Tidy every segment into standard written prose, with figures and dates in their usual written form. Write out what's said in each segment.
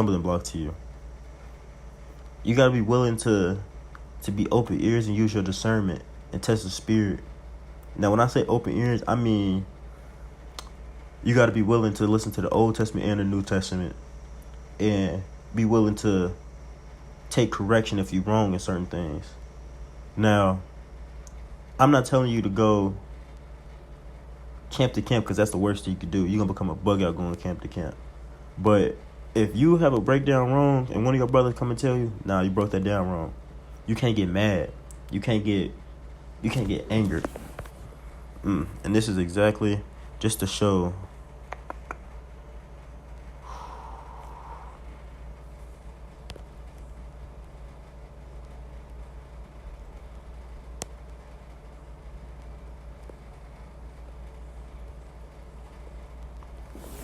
stumbling block to you. You gotta be willing to be open ears and use your discernment and test the spirit. Now, when I say open ears, I mean you gotta be willing to listen to the Old Testament and the New Testament, and be willing to take correction if you're wrong in certain things. Now, I'm not telling you to go camp to camp, because that's the worst thing you could do. You're gonna become a bug out going camp to camp. But if you have a breakdown wrong and one of your brothers come and tell you, nah, you broke that down wrong, you can't get mad. You can't get angered. And this is exactly just to show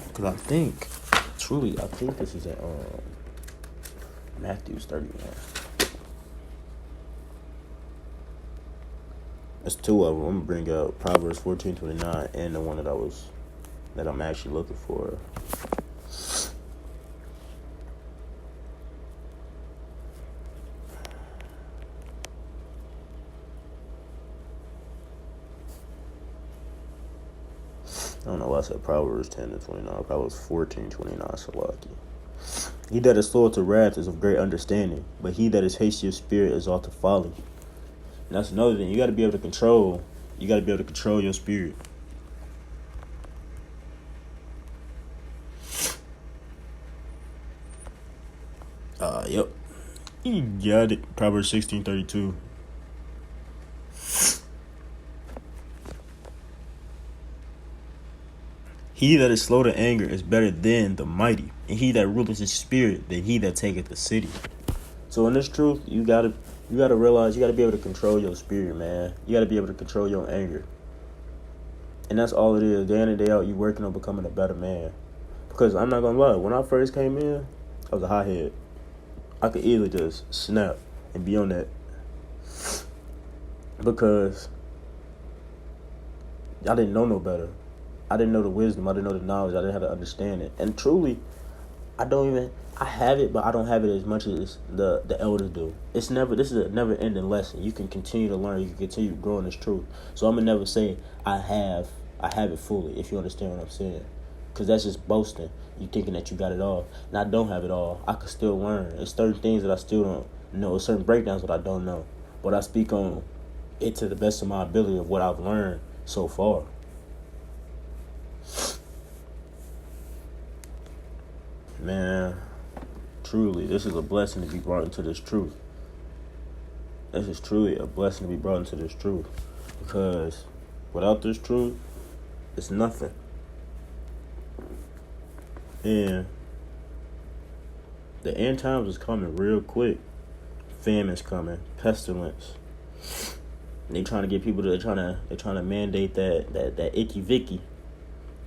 because I think this is at Matthew 31. There's two of them. I'm gonna bring out Proverbs 14:29 and the one that I'm actually looking for. I don't know why I said Proverbs 10:29. Proverbs 14:29. Salaki. He that is slow to wrath is of great understanding, but he that is hasty of spirit is all to folly. And that's another thing. You got to be able to control. You got to be able to control your spirit. Yep. You got it. Proverbs 16:32. He that is slow to anger is better than the mighty, and he that ruleth his spirit than he that taketh the city. So in this truth, you gotta realize you gotta be able to control your spirit, man. You gotta be able to control your anger. And that's all it is. Day in and day out, you working on becoming a better man. Because I'm not gonna lie, when I first came in, I was a hothead. I could easily just snap and be on that. Because I didn't know no better. I didn't know the wisdom. I didn't know the knowledge. I didn't have to understand it. And truly, I have it, but I don't have it as much as the elders do. This is a never ending lesson. You can continue to learn. You can continue to grow in this truth. So I'm gonna never say I have it fully, if you understand what I'm saying. Because that's just boasting. You thinking that you got it all. And I don't have it all. I can still learn. There's certain things that I still don't know. Certain breakdowns that I don't know. But I speak on it to the best of my ability of what I've learned so far. Man, truly, this is a blessing to be brought into this truth. This is truly a blessing to be brought into this truth. Because without this truth, it's nothing. And the end times is coming real quick. Famine's coming, pestilence. They trying to get people to they're trying to mandate that icky vicky.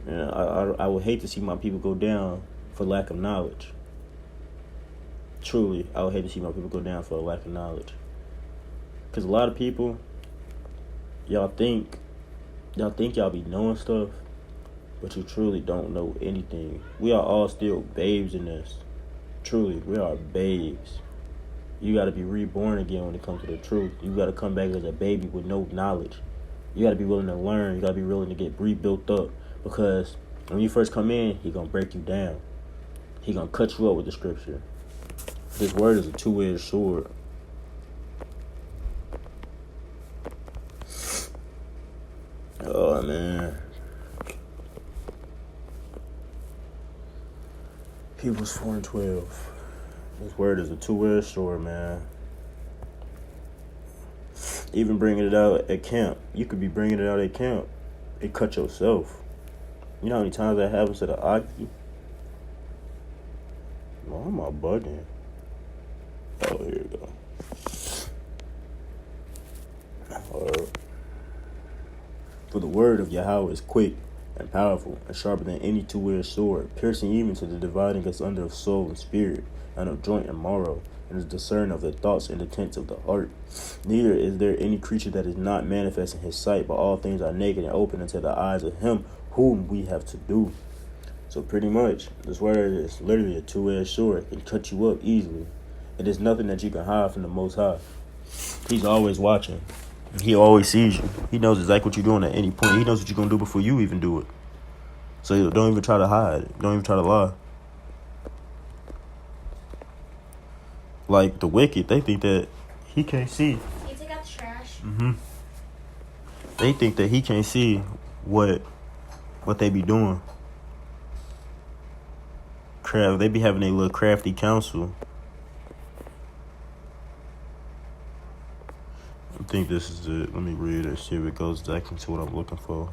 And I would hate to see my people go down for lack of knowledge. Truly, I would hate to see my people go down for a lack of knowledge. Because a lot of people, y'all think y'all be knowing stuff, but you truly don't know anything. We are all still babes in this. Truly, we are babes. You got to be reborn again when it comes to the truth. You got to come back as a baby with no knowledge. You got to be willing to learn. You got to be willing to get rebuilt up. Because when you first come in, he going to break you down. He going to cut you up with the scripture. His word is a two-edged sword. Oh, man. Hebrews 4:12. His word is a two-edged sword, man. Even bringing it out at camp. You could be bringing it out at camp. It cut yourself. You know how many times that happens to the Aki? Why am I bugging? Oh, here we go. For the word of Yahweh is quick and powerful and sharper than any two-edged sword, piercing even to the dividing asunder of soul and spirit, and of joint and marrow, and is discerning of the thoughts and intents of the heart. Neither is there any creature that is not manifest in his sight, but all things are naked and open unto the eyes of him whom we have to do. So pretty much, this word is literally a two-edged sword. It can cut you up easily. And there's nothing that you can hide from the Most High. He's always watching. He always sees you. He knows exactly what you're doing at any point. He knows what you're going to do before you even do it. So don't even try to hide. Don't even try to lie. Like the wicked, they think that he can't see. Can you take out the trash? They think that he can't see what they be doing. They be having a little crafty counsel. I think this is it. Let me read it, see if it goes back into what I'm looking for.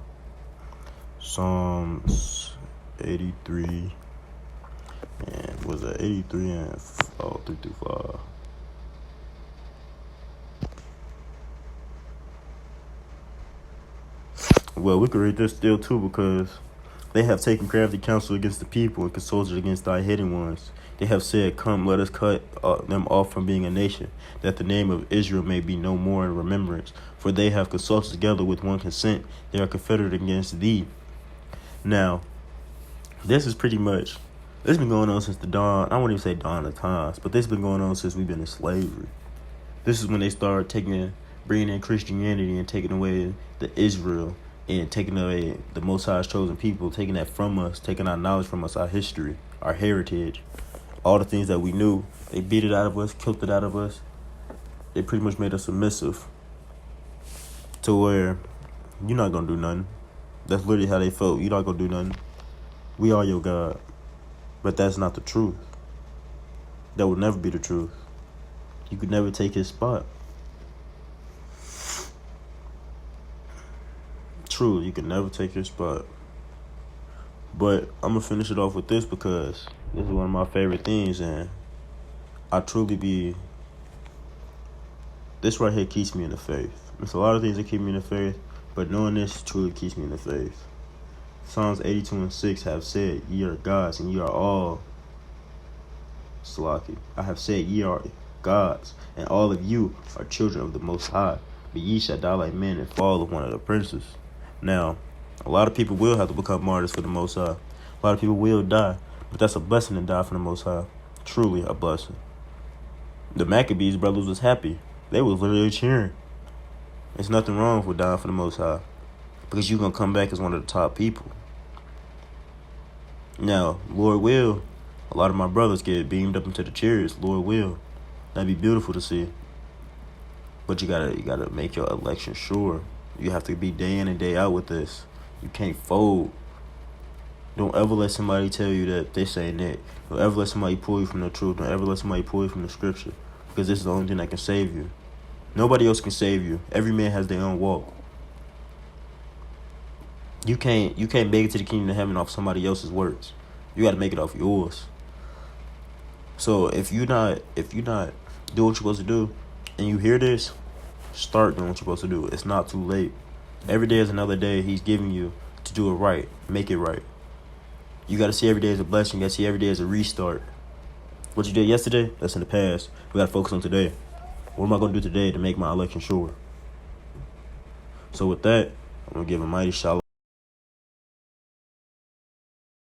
Psalms 83. And was it 83 and 3 through 5? Well, we could read this still too, because they have taken crafty counsel against the people and consulted against thy hidden ones. They have said, come, let us cut them off from being a nation, that the name of Israel may be no more in remembrance. For they have consulted together with one consent. They are confederate against thee. Now, this is pretty much, this has been going on since the dawn, I won't even say dawn of times, but this has been going on since we've been in slavery. This is when they started bringing in Christianity and taking away the Israel and taking away the Most High's chosen people, taking that from us, taking our knowledge from us, our history, our heritage, all the things that we knew. They beat it out of us, killed it out of us. They pretty much made us submissive to where you're not going to do nothing. That's literally how they felt. You're not going to do nothing. We are your God. But that's not the truth. That would never be the truth. You could never take his spot. True, you can never take your spot. But I'm going to finish it off with this, because this is one of my favorite things, and this right here keeps me in the faith. There's a lot of things that keep me in the faith, but knowing this truly keeps me in the faith. Psalms 82 and 6 have said, ye are gods, and ye are all Salaki. I have said, ye are gods, and all of you are children of the Most High. But ye shall die like men and fall of one of the princes. Now, a lot of people will have to become martyrs for the Most High. A lot of people will die, but that's a blessing to die for the Most High. Truly a blessing. The Maccabees brothers was happy. They was literally cheering. There's nothing wrong with dying for the Most High, because you're going to come back as one of the top people. Now, Lord will, a lot of my brothers get beamed up into the chariots. Lord will. That'd be beautiful to see. But you gotta make your election sure. You have to be day in and day out with this. You can't fold. Don't ever let somebody tell you that this ain't it. Don't ever let somebody pull you from the truth. Don't ever let somebody pull you from the scripture, because this is the only thing that can save you. Nobody else can save you. Every man has their own walk. You can't make it to the kingdom of heaven off somebody else's words. You got to make it off yours. So if you not do what you're supposed to do, and you hear this, start doing what you're supposed to do. It's not too late. Every day is another day He's giving you to do it right. Make it right. You got to see every day as a blessing. You got to see every day as a restart. What you did yesterday, that's in the past. We got to focus on today. What am I going to do today to make my election sure? So with that, I'm going to give a mighty shalom.